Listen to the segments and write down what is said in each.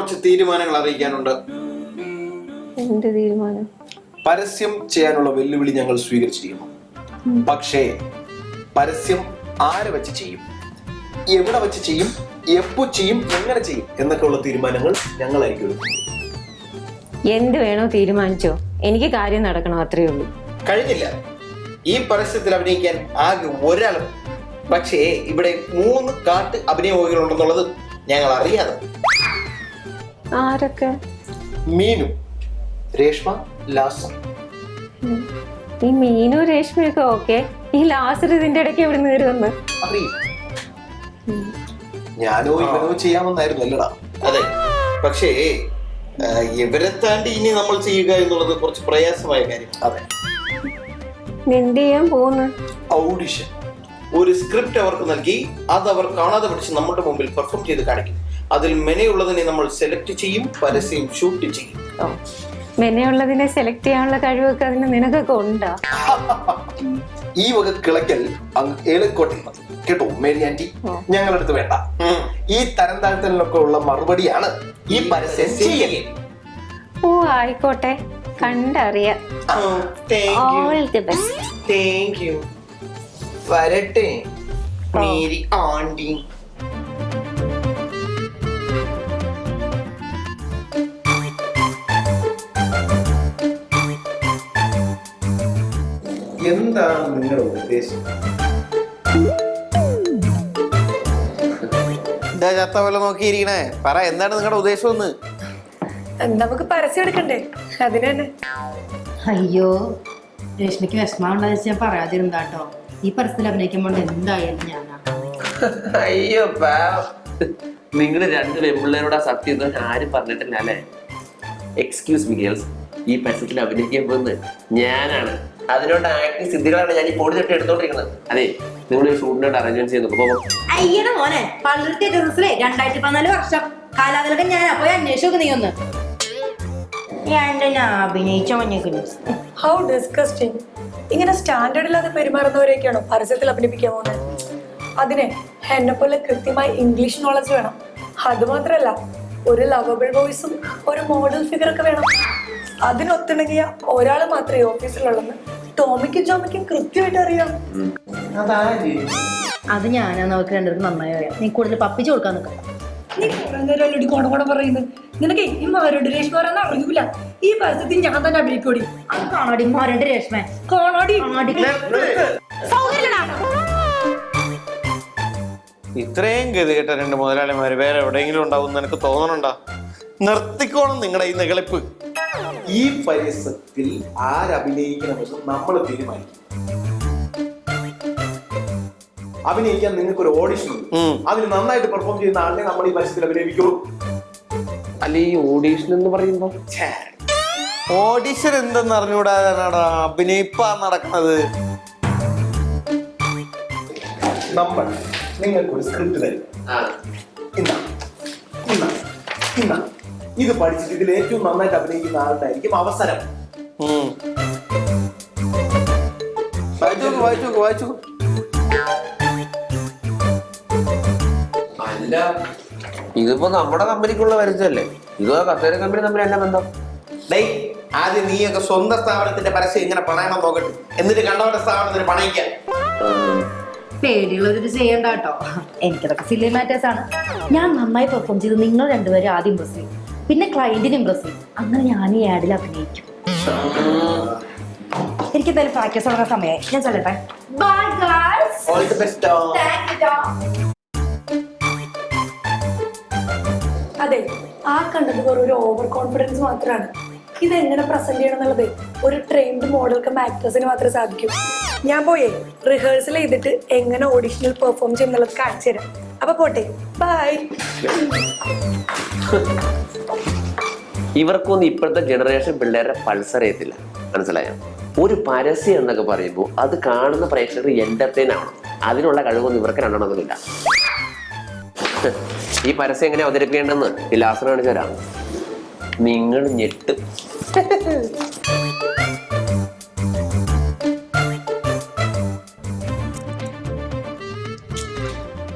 കുറച്ച് തീരുമാനങ്ങൾ അറിയിക്കാനുണ്ട്. എന്ത് തീരുമാനം? പരസ്യം ചെയ്യാനുള്ള വെല്ലുവിളി ഞങ്ങൾ സ്വീകരിച്ചിരിക്കുന്നു. പക്ഷേ പരസ്യം ആരെ വെച്ച് ചെയ്യും, എവിടെ വെച്ച് ചെയ്യും, എപ്പോ ചെയ്യും, എങ്ങനെ ചെയ്യും എന്നൊക്കെയുള്ള തീരുമാനങ്ങൾ ഞങ്ങളായിരിക്കും എടുക്കുന്നത്. എന്ത് വേണോ തീരുമാനിച്ചോ, എനിക്ക് കാര്യം നടക്കണം, അത്രയേ ഉള്ളൂ. കഴിഞ്ഞില്ല. ഈ പരസ്യത്തിൽ അഭിനയിക്കാൻ ആകെ ഒരാളും. പക്ഷേ ഇവിടെ 3 കാട്ട് അഭിനയമുണ്ടെന്നുള്ളത് ഞങ്ങൾ അറിയാതെ. ആരൊക്കെ? മീനു, രേഷ്മ, ലാസം. ഈ മീനു രേഷ്മയൊക്കെ ഓക്കെ. ഈ ലാസർ ഇതിന്റെ ഇടയ്ക്ക് എവിടെ നിന്ന് വന്ന് അറിയും. ഞാനോ ഇവനോ ചെയ്യാമെന്നായിരുന്നു അല്ലടാ. അതെ, പക്ഷേ ഇവരെ താണ്ടി ഇനി നമ്മൾ ചെയ്യുക എന്നുള്ളത് കുറച്ച് പ്രയാസമായ കാര്യം. അതെ, എന്ത് ചെയ്യാൻ പോകുന്നു? ഓഡിഷൻ. ഒരു സ്ക്രിപ്റ്റ് അവർക്ക് നൽകി അത് അവർ കാണാതെ പഠിച്ച് നമ്മുടെ മുമ്പിൽ പെർഫോം ചെയ്ത് കാണിക്കും. അതിൽ മെനയുള്ളതിനെ നമ്മൾ സെലക്ട് ചെയ്യും, പരസ്യം ഷൂട്ട് ചെയ്യും. മെനയുള്ളതിനെ സെലക്ട് ചെയ്യാനുള്ള കഴിവൊക്കെ അതിന് നിനക്കൊക്കെ ഉണ്ടാ? ഈ വക കിളക്കൽ ഏലക്കോട്ടെ കേട്ടോ മേരി ആന്റി, ഞങ്ങളടുത്ത് വേണ്ട. ഈ തരം താഴ്ത്തലിനൊക്കെ ഉള്ള മറുപടിയാണ് ഈ പരസ്യം ചെയ്യൽ. ഓ ആയിക്കോട്ടെ, കണ്ടറിയാം. All the best. Thank you. വരട്ടെ മേരി ആന്റി. എന്താണ് നിങ്ങളുടെ ഉദ്ദേശം? എന്താ ചത്ത പോലെ നോക്കിയിരിക്കണേ? പറ, എന്താണ് നിങ്ങളുടെ ഉദ്ദേശം? ഒന്ന് നമുക്ക് പരസ്യം എടുക്കണ്ടേ, അതിന് തന്നെ. അയ്യോ, രശ്മിക്ക് വിഷമമുണ്ടാന്ന് ഞാൻ പറയാതിരുന്നാട്ടോ. ഈ പരസ്യത്തിൽ അഭിനയിക്കുമ്പോൾ എന്തായാലും ഞാനാ. അയ്യോ നിങ്ങള് 2 പെൺപിള്ളേരോട് ആ സത്യം ആരും പറഞ്ഞിട്ടില്ല അല്ലേ? എക്സ്ക്യൂസ് മി ഗേൾസ്, ഈ പരസ്യത്തിൽ അഭിനയിക്കാൻ പോകുന്നത് ഞാനാണ്. അതിനോട് ആക്ടിങ് സിദ്ധികളാണ് ഞാൻ ഈ പൊടി തൊട്ട് എടുത്തോണ്ടിരിക്കുന്നത്. അതെ, നിങ്ങൾ ഈ ഷൂട്ടിനോട് അറേഞ്ച്മെന്റ് ചെയ്യുന്നു. അയ്യടെ മോനെ, പള്ളിത്തെ 2014 വർഷം കാലാതിലൊക്കെ ഞാൻ പോയി അന്വേഷിച്ചു. നീ ഒന്ന് അഭിനയിച്ച മഞ്ഞക്കുന്നു. How disgusting. ഇങ്ങനെ സ്റ്റാൻഡേർഡ് ഇല്ലാതെ പെരുമാറുന്നവരെയൊക്കെയാണോ പരസ്യത്തിൽ അഭിനയിപ്പിക്കാൻ പോകുന്നത്? അതിന് എന്നെ പോലെ കൃത്യമായി ഇംഗ്ലീഷ് നോളജ് വേണം. അതുമാത്രല്ല, ഒരു ലവബിൾ വോയിസും ഒരു മോഡൽ ഫിഗർ ഒക്കെ വേണം. അതിനൊത്തിണങ്ങിയ ഒരാൾ മാത്രമേ ഓഫീസിലുള്ളെന്ന് ടോമിക്കും ജോമിക്കും കൃത്യമായിട്ട് അറിയാം. അത് ഞാനാ നമുക്ക് രണ്ടുപേർക്ക് നന്നായി അറിയാം. നീ കൂടുതൽ പപ്പിച്ചു കൊടുക്കാൻ നിൽക്കാം. നീ കുറെ നേരം കോണ പറയുന്നത്. നിനക്ക് ഈ മാരോട് രേഷ്മാരെന്ന് അറിയൂല. ഈ പരസ്യത്തിൽ ഞാൻ തന്നെ അഭിനയിക്കൂടി. അത് കാണാടി മാരണ്ട് രേഷ്മ. കാണാടി. ഇത്രയും ഗതി കേട്ട 2 മുതലാളിമാര് വേറെ എവിടെയെങ്കിലും ഉണ്ടാവും എനിക്ക് തോന്നണുണ്ടോ? നിർത്തിക്കോണം നിങ്ങളുടെ ഈ നികളിപ്പ്. ഈ പരസ്യത്തിൽ ആരഭിനയിക്കണമെന്ന് നമ്മൾ തീരുമാനിക്കും. അഭിനയിക്കാൻ നിങ്ങൾക്ക് ഒരു ഓഡിഷൻ ഉണ്ട്. അതിന് നന്നായിട്ട് പെർഫോം ചെയ്യുന്ന ആളിനെ നമ്മൾ ഈ പരസ്യത്തിൽ അഭിനയിക്കുള്ളൂ. അല്ല, ഈ ഓഡീഷൻ എന്ന് പറയുമ്പോ ഓഡിഷൻ എന്തെന്ന് അറിഞ്ഞുകൂടാതാണ് അഭിനയിപ്പാ നടക്കുന്നത്. നമ്മൾ നിങ്ങൾക്കൊരു സ്ക്രിപ്റ്റ് തരും. ഇത് പഠിച്ചിട്ട് ഇതിൽ ഏറ്റവും നന്നായിട്ട് അഭിനയിക്കുന്ന ആളുണ്ടായിരിക്കും അവസരം. വായിച്ചു. അല്ല, ഇതിപ്പോ നമ്മുടെ കമ്പനിക്കുള്ള പരസ്യമല്ലേ? ഇതോ കസേര കമ്പനി തമ്മിൽ എന്നാ ബന്ധം? ആദ്യം നീയൊക്കെ സ്വന്തം സ്ഥാപനത്തിന്റെ പരസ്യം ഇങ്ങനെ പണയണം നോക്കട്ടെ, എന്നിട്ട് കണ്ടവരുടെ സ്ഥാപനത്തിന് പണയിക്കാൻ. പേടിയുള്ളവരിത് ചെയ്യണ്ട കേട്ടോ. എനിക്കതൊക്കെ സില്ലി മാറ്റേഴ്സ് ആണ്. ഞാൻ നന്നായി പെർഫോം ചെയ്ത് നിങ്ങൾ രണ്ടുപേരും ആദ്യം ഇംപ്രസ് ചെയ്യും, പിന്നെ ക്ലയന്റിന് ഇംപ്രസ് ചെയ്യും. അങ്ങനെ ഞാൻ ഈ ആഡിൽ അഭിനയിക്കും. എനിക്ക് എന്തായാലും പ്രാക്ടീസ് ആവുന്ന സമയമായി. ഞാൻ ചെല്ലട്ടെ. Bye guys. All the best. അതെ, ആ കണ്ടത് ഒരു ഓവർ കോൺഫിഡൻസ് മാത്രമാണ്. ഇതെങ്ങനെ പ്രസന്റ് ചെയ്യണം എന്നുള്ളത് ഒരു ട്രെയിൻഡ് മോഡൽ ആക്ട്രസിന് മാത്രമേ സാധിക്കൂ. ഞാൻ പോയേ റിഹേഴ്സൽ ചെയ്തിട്ട് എങ്ങനെ ഓഡിഷനിൽ പെർഫോം ചെയ്യുന്നുള്ളത് കാണിച്ചു തരാം. അപ്പൊ പോട്ടെ, ബൈ. ഇവർക്കൊന്നും ഇപ്പോഴത്തെ ജനറേഷൻ പിള്ളേരുടെ പൾസ് അറിയത്തില്ല, മനസ്സിലായോ? ഒരു പരസ്യം എന്നൊക്കെ പറയുമ്പോൾ അത് കാണുന്ന പ്രേക്ഷകർ എന്റർടൈൻ ആവണം. അതിനുള്ള കഴിവൊന്നും ഇവർക്ക് രണ്ടെണ്ണമൊന്നുമില്ല. ഈ പരസ്യം എങ്ങനെ അവതരിപ്പിക്കേണ്ടെന്ന് ഈ ലാസ്റ്റ് കാണിച്ചു തരാം. നിങ്ങൾ ഞെട്ടും.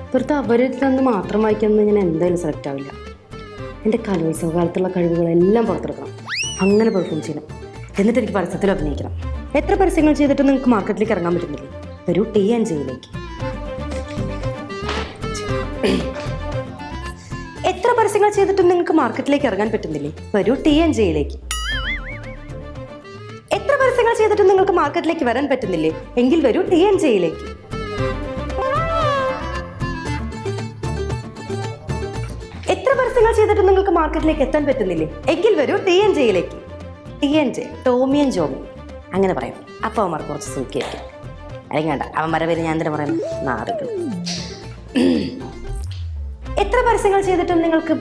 ഇപ്പോഴത്തെ അവരിൽ നിന്ന് മാത്രം വായിക്കുന്നത് ഞാൻ എന്തായാലും സെലക്ട് ആവില്ല. എൻ്റെ കലോത്സവ കാലത്തുള്ള കഴിവുകളെല്ലാം പുറത്തെടുക്കണം. അങ്ങനെ പെർഫോം ചെയ്യണം. എന്നിട്ട് എനിക്ക് പരസ്യത്തിൽ അഭിനയിക്കണം. എത്ര പരസ്യങ്ങൾ ചെയ്തിട്ട് നിങ്ങൾക്ക് മാർക്കറ്റിലേക്ക് ഇറങ്ങാൻ പറ്റുന്നില്ലേ? ഒരു TNJയിലേക്ക്. എത്ര പരസ്യങ്ങൾ ചെയ്തിട്ടും നിങ്ങൾക്ക് മാർക്കറ്റിലേക്ക് ഇറങ്ങാൻ പറ്റുന്നില്ലേ? വരൂ TNJയിലേക്ക്. എത്ര പരസ്യങ്ങൾ ചെയ്തിട്ടും നിങ്ങൾക്ക് മാർക്കറ്റിലേക്ക് വരാൻ പറ്റുന്നില്ലേ? എങ്കിൽ വരൂ TNJയിലേക്ക്. എത്ര പരസ്യങ്ങൾ ചെയ്തിട്ടും നിങ്ങൾക്ക് മാർക്കറ്റിലേക്ക് എത്താൻ പറ്റുന്നില്ലേ? എങ്കിൽ വരൂ TNJയിലേക്ക്. TNJ, ടോമി ആൻഡ് ജോമി, അങ്ങനെ പറയാം. അപ്പോൾ അവന്മാർക്ക് കുറച്ച് സുഖിയായിരിക്കും. അല്ലെങ്കിൽ വേണ്ട, അവന്മാരെ പേര് ഞാൻ തന്നെ പറയുന്നത് നാറുകൾ. എത്ര പരസ്യങ്ങൾ ചെയ്തിട്ടും നിങ്ങൾക്ക്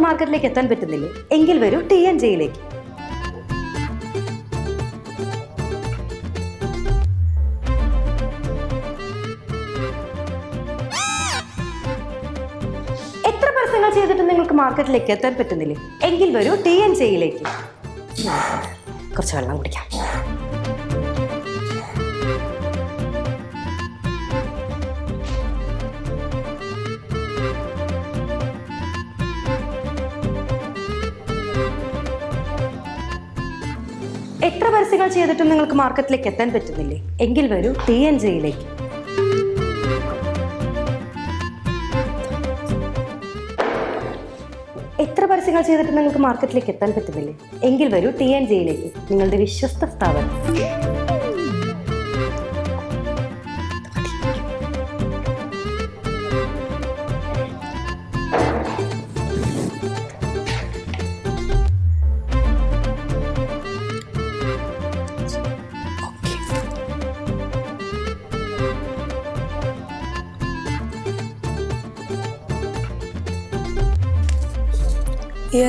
മാർക്കറ്റിലേക്ക് എത്താൻ പറ്റുന്നില്ലേ? എങ്കിൽ വരൂ TNJയിലേക്ക്. എത്ര പരസ്യങ്ങൾ ചെയ്തിട്ടും നിങ്ങൾക്ക് മാർക്കറ്റിലേക്ക് എത്താൻ പറ്റുന്നില്ലേ? എങ്കിൽ വരൂ TNJയിലേക്ക്. കുറച്ച് വെള്ളം കുടിക്കാം. എത്ര പരസ്യങ്ങൾ ചെയ്തിട്ടും നിങ്ങൾക്ക് മാർക്കറ്റിലേക്ക് എത്താൻ പറ്റുന്നില്ലേ? എങ്കിൽ വരൂ TNJയിലേക്ക്. എത്ര പരസ്യങ്ങൾ ചെയ്തിട്ടും നിങ്ങൾക്ക് മാർക്കറ്റിലേക്ക് എത്താൻ പറ്റുന്നില്ലേ? എങ്കിൽ വരൂ TNJയിലേക്ക്, നിങ്ങളുടെ വിശ്വസ്ത സ്ഥാപനം.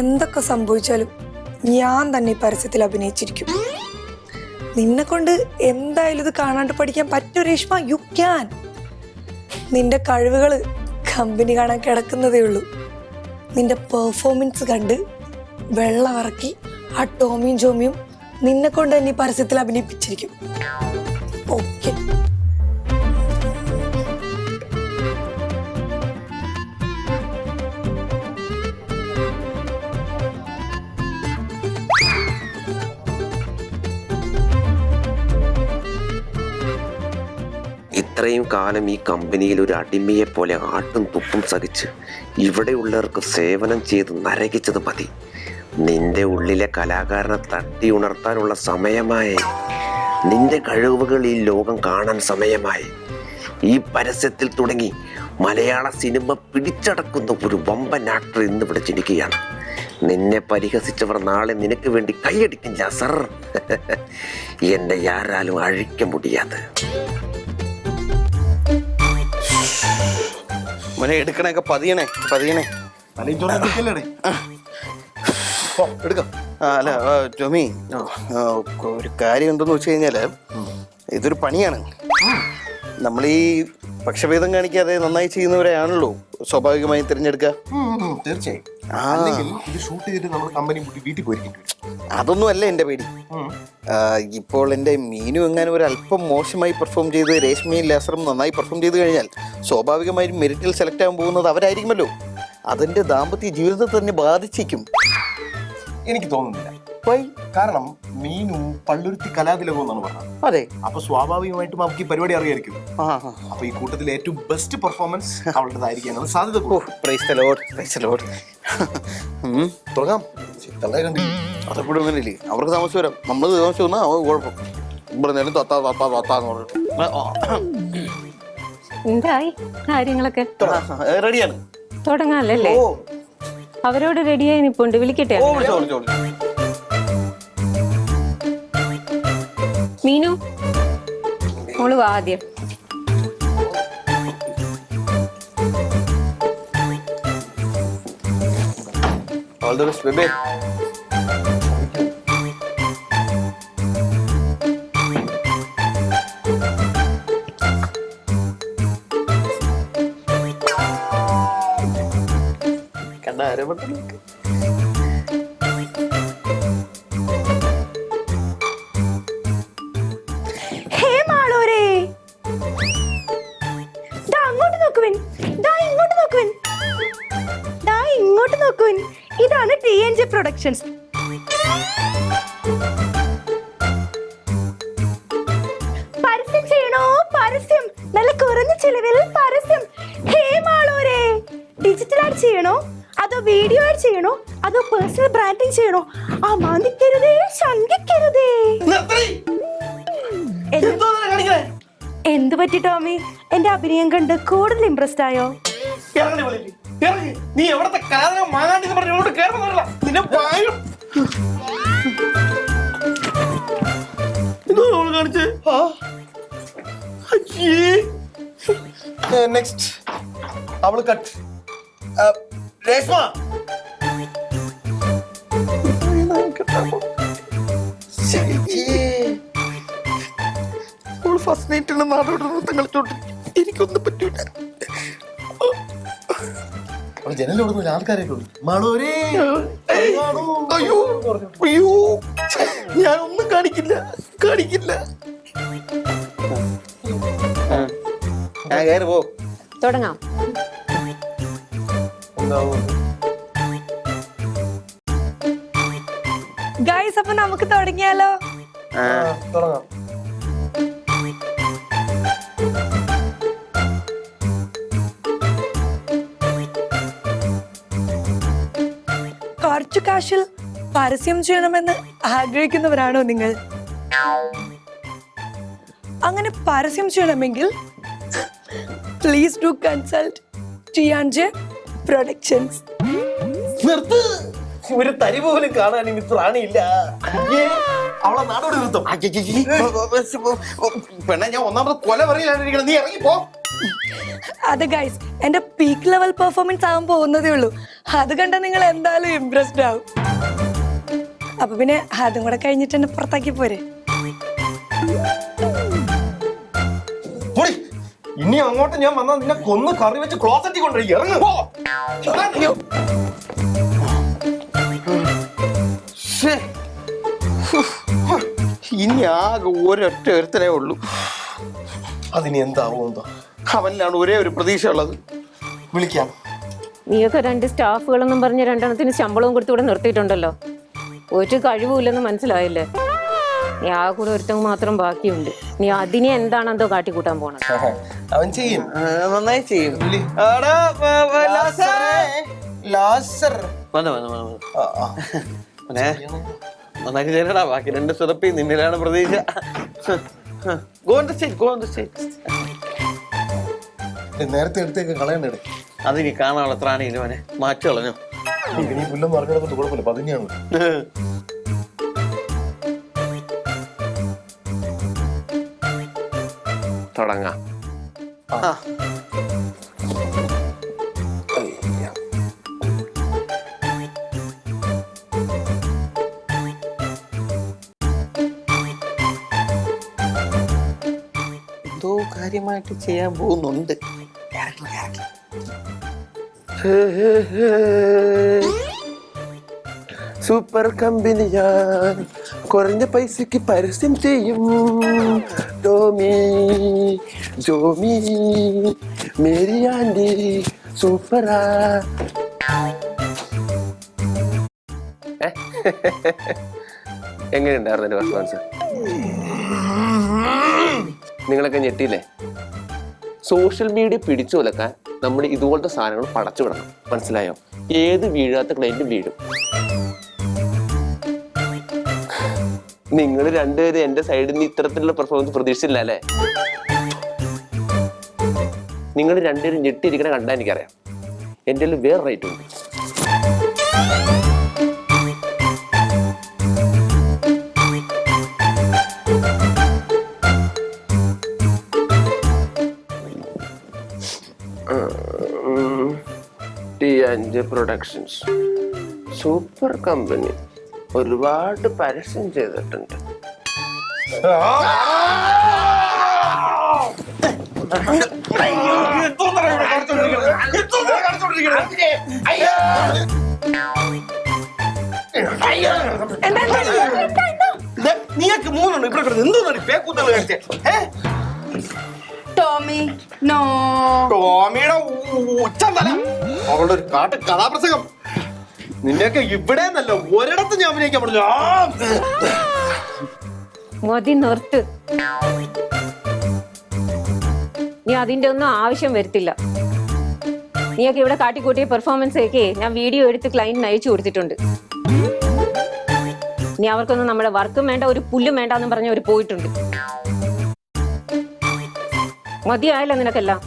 എന്തൊക്കെ സംഭവിച്ചാലും ഞാൻ തന്നെ ഈ പരസ്യത്തിൽ അഭിനയിച്ചിരിക്കും. നിന്നെ കൊണ്ട് എന്തായാലും ഇത് കാണാണ്ട് പഠിക്കാൻ പറ്റും രേഷ്മ. You can. നിന്റെ കഴിവുകൾ കമ്പനി കാണാൻ കിടക്കുന്നതേ ഉള്ളൂ. നിന്റെ പെർഫോമൻസ് കണ്ട് വെള്ളമിറക്കി ആ ടോമിയും ജോമിയും നിന്നെ കൊണ്ട് തന്നെ ഈ പരസ്യത്തിൽ അഭിനയിപ്പിച്ചിരിക്കും. ഓക്കെ. ഇത്രയും കാലം ഈ കമ്പനിയിൽ ഒരു അടിമയെ പോലെ ആട്ടും തുപ്പും സഹിച്ച് ഇവിടെയുള്ളവർക്ക് സേവനം ചെയ്ത് നരകിച്ചത് മതി. നിന്റെ ഉള്ളിലെ കലാകാരനെ തട്ടി ഉണർത്താനുള്ള സമയമായി. നിന്റെ കഴിവുകൾ ഈ ലോകം കാണാൻ സമയമായി. ഈ പരസ്യത്തിൽ തുടങ്ങി മലയാള സിനിമ പിടിച്ചടക്കുന്ന ഒരു വമ്പൻ ആക്ടർ ഇന്നിവിടെ ജനിക്കുകയാണ്. നിന്നെ പരിഹസിച്ചവർ നാളെ നിനക്ക് വേണ്ടി കൈയടിക്കില്ല സർ. എന്നെ ആരാലും അഴിക്ക മുടിയാതെ. മോനെ എടുക്കണൊക്കെ പതിയണേ. എടുക്കാം. അല്ല ടോമി, ഒരു കാര്യം എന്തെന്ന് വെച്ച് കഴിഞ്ഞാല് ഇതൊരു പണിയാണ്. നമ്മൾ ഈ പക്ഷഭേദം കാണിക്കാതെ നന്നായി ചെയ്യുന്നവരെയാണല്ലോ സ്വാഭാവികമായി തിരഞ്ഞെടുക്കുക. തീർച്ചയായും. അല്ലെങ്കിൽ ഇത് ഷൂട്ട് ചെയ്തിട്ട് നമ്മൾ കമ്പനി വീട്ടിൽ പോയിരിക്കും. അതൊന്നും അല്ല എൻ്റെ പേടി. ഇപ്പോൾ എൻ്റെ മീനു എങ്ങാനും ഒരു അല്പം മോശമായി പെർഫോം ചെയ്ത് രേഷ്മയും ലാസറും നന്നായി പെർഫോം ചെയ്ത് കഴിഞ്ഞാൽ സ്വാഭാവികമായും മെറിറ്റിൽ സെലക്ട് ആകാൻ പോകുന്നത് അവരായിരിക്കുമല്ലോ. അതിൻ്റെ ദാമ്പത്യ ജീവിതത്തെ തന്നെ ബാധിച്ചിരിക്കും. എനിക്ക് തോന്നുന്നില്ല. കാരണം മീനു പള്ളുരുത്തി കലാതിലകം എന്നാണ് പറഞ്ഞത്. അതെ. അപ്പൊ സ്വാഭാവികമായിട്ടും അവർക്ക് ഈ പരിപാടി അറിയായിരിക്കും. അപ്പൊ ഈ കൂട്ടത്തിൽ ഏറ്റവും ബെസ്റ്റ് പെർഫോമൻസ് അവളുടേതായിരിക്കാനാണ് സാധ്യത. തുടങ്ങാം. അതെപ്പോഴും അങ്ങനെയല്ലേ, അവർക്ക് താമസം വരാം, നമ്മൾ താമസം വന്നാൽ അവർക്ക് കുഴപ്പം. ഇവിടെ നേരം തൊത്താന്ന് പറഞ്ഞു. എന്തായി കാര്യങ്ങളൊക്കെ? റെഡിയാണ്, തുടങ്ങാല്ലേ? അവരോട് റെഡിയായി നിപ്പുണ്ട്, വിളിക്കട്ടെ? മീനു മോള് വാ ആദ്യം. All the best, baby. കണ്ട ആരംഭത്തിലേക്ക് അങ്ങോട്ട് നോക്കുവൻ, ഇങ്ങോട്ട് നോക്കുവൻ. ഇങ്ങോട്ട് നോക്കൂ, ഇതാണ് TNJ പ്രൊഡക്ഷൻസ്. പരസ്യം ചെയ്യണോ? പരസ്യം, നല്ല കുറഞ്ഞ ചിലവിൽ പരസ്യം. ഹേ മാളൂരെ, ഡിജിറ്റൽ ആഡ് ചെയ്യണോ അതോ വീഡിയോ ആഡ് ചെയ്യണോ അതോ പേഴ്സണൽ ബ്രാൻഡിങ് ചെയ്യണോ? ആ മാന്തിക്കരുതേ, ശങ്കിക്കരുതേ. എന്ത് പറ്റി ടോമി? എന്റെ അഭിനയം കണ്ട് കൂടുതൽ ഇംപ്രസ്ഡ് ആയോ? നീ എവിടത്തെ കാലം മാങ്ങാണ്ടി പറഞ്ഞു കേറുന്നില്ല നിന്നെ വായും കാണിച്ചേ. നെക്സ്റ്റ് അവള് കട്ട് രേഷ്മ. ഫസ്റ്റ് നൈറ്റിൽ നാടോട് നൃത്തം കളിച്ചോട്ട് എനിക്കൊന്നും പറ്റൂല. ജനലോടുന്ന ആൾക്കാരൊക്കെ ഉണ്ട്. അയ്യോ അയ്യോ, ഞാനൊന്നും കാണിക്കില്ല. പോ തുടങ്ങാം. ഗൈസ്, അപ്പൊ നമുക്ക് തുടങ്ങിയാലോ? തുടങ്ങാം. കുറച്ചു കാശിൽ പരസ്യം ചെയ്യണമെന്ന് ആഗ്രഹിക്കുന്നവരാണോ നിങ്ങൾ? അങ്ങനെ പരസ്യം ചെയ്യണമെങ്കിൽ please do consult TNJ productions. നിർത്ത്, ഒരു തരി പോലും കാണാൻ ഇനി ത്രാണിയില്ല. അവളെ നാടോടി നൃത്തം. പെണ്ണെ, ഞാൻ ഒന്നാമത് കൊല പറയാണ്ടിരിക്കണം. നീ ഇറങ്ങിപ്പോ. അതെ ഗൈസ്, എന്റെ പീക്ക് ലെവൽ പെർഫോമൻസ് ആവാൻ പോകുന്നതേ ഉള്ളൂ. അത് കണ്ട നിങ്ങൾ എന്തായാലും ഇംപ്രസ്ഡ് ആവും. അപ്പൊ പിന്നെ അതും കൂടെ കഴിഞ്ഞിട്ട് എന്നെ പുറത്താക്കി പോരെ. ഇനി അങ്ങോട്ട് ഞാൻ വന്നാൽ നിന്നെ കൊന്ന് കറി വെച്ച് ക്ലോസറ്റിൽ കൊണ്ടുപോയി ഇറങ്ങുമ്പോ. ഇനി ആകെ ഒരൊറ്റ ഒരുത്തനേ ഉള്ളൂ. അതിനി എന്താവും എന്തോ. അവനിലാണ് ഒരേ ഒരു പ്രതീക്ഷ ഉള്ളത്. വിളിക്കാം. നീയൊക്കെ 2 സ്റ്റാഫുകളെന്നും പറഞ്ഞ് 2 ശമ്പളവും കൊടുത്ത് ഇവിടെ നിർത്തിയിട്ടുണ്ടല്ലോ. ഒരു കഴിവുമില്ലെന്ന് മനസ്സിലായില്ലേ? നീ ആ കൂടെ ഒരുത്തം മാത്രം ബാക്കിയുണ്ട്. നീ അതിനെ എന്താണെന്തോ കാട്ടിക്കൂട്ടാൻ പോണത്. അവൻ ചെയ്യും, നന്നായി ചെയ്യും. നന്നാക്കി ചെയ്യണടാ. ബാക്കി 2 സുറപ്പി നിന്നിലാണ് പ്രതീക്ഷ. നേരത്തെ എടുത്തേക്ക് കളയണ്ടേ. അതിനി കാണാനുള്ള ത്രാണിയില്ല മോനെ, മാറ്റി കളഞ്ഞു. ഇനി പുല്ലെന്ന് പറഞ്ഞിടത്തോട്ട് കുഴപ്പമില്ല. 15 തുടങ്ങാം. എന്തോ കാര്യമായിട്ട് ചെയ്യാൻ പോകുന്നുണ്ട്. സൂപ്പർ കമ്പനിയാ, കുറഞ്ഞ പൈസക്ക് പരസ്യം ചെയ്യും. ടോമി ജോമി മേരി ആൻറ്റി സൂപ്പറാ. എങ്ങനെയുണ്ടായിരുന്നു എൻ്റെ പെർഫോമൻസ്? നിങ്ങളൊക്കെ ഞെട്ടിയില്ലേ? സോഷ്യൽ മീഡിയ പിടിച്ചു കൊലക്കാൻ നമ്മൾ ഇതുപോലത്തെ സാധനങ്ങൾ പടച്ചു വിടണം. മനസ്സിലായോ? ഏത് വീഴാത്ത ക്ലയന്റും വീഴും. നിങ്ങൾ രണ്ടുപേരും എന്റെ സൈഡിൽ നിന്ന് ഇത്തരത്തിലുള്ള പെർഫോമൻസ് പ്രതീക്ഷിച്ചില്ല അല്ലേ? നിങ്ങൾ രണ്ടുപേരും ഞെട്ടിയിരിക്കണ കണ്ടാൽ എനിക്കറിയാം. എൻ്റെ വേറെ റേറ്റ് ഉണ്ട്. TNJ പ്രൊഡക്ഷൻസ് സൂപ്പർ കമ്പനി ഒരുപാട് പരസ്യം ചെയ്തിട്ടുണ്ട്. നീക്ക് 3 ഇവിടെ എന്തോന്നാണ് പേക്കൂത്തൽ കഴിച്ചേ? ടോമി നോ. ടോമിയുടെ ഉച്ചന്തല അവളുടെ ഒരു കാട്ട് കഥാപ്രസംഗം. നിന്നെയൊക്കെ ഇവിടെ നല്ല ഒരിടത്ത് ഞാൻ അഭിനയിക്കാൻ പറഞ്ഞു. മതി, നിർത്ത്. നീ അതിന്റെ ഒന്നും ആവശ്യം വരത്തില്ല. നീയൊക്കെ ഇവിടെ കാട്ടിക്കൂട്ടിയ പെർഫോമൻസ് ഒക്കെ ഞാൻ വീഡിയോ എടുത്ത് ക്ലയന്റിന് അയച്ചു കൊടുത്തിട്ടുണ്ട്. നീ അവർക്കൊന്നും നമ്മുടെ വർക്കും വേണ്ട, ഒരു പുല്ലും വേണ്ട എന്ന് പറഞ്ഞ് അവർ പോയിട്ടുണ്ട്. മതിയായല്ലോ നിനക്കെല്ലാം.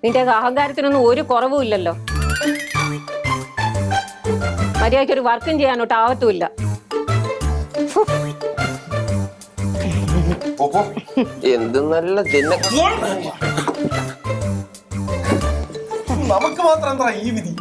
നിന്റെ അഹങ്കാരത്തിനൊന്നും ഒരു കുറവും ഇല്ലല്ലോ. മര്യാദയ്ക്ക് ഒരു വർക്കും ചെയ്യാനോട്ട് ആവത്തുമില്ല. എന്ത് നല്ല ജന നമുക്ക് മാത്രം എന്താ ഈ വിധി?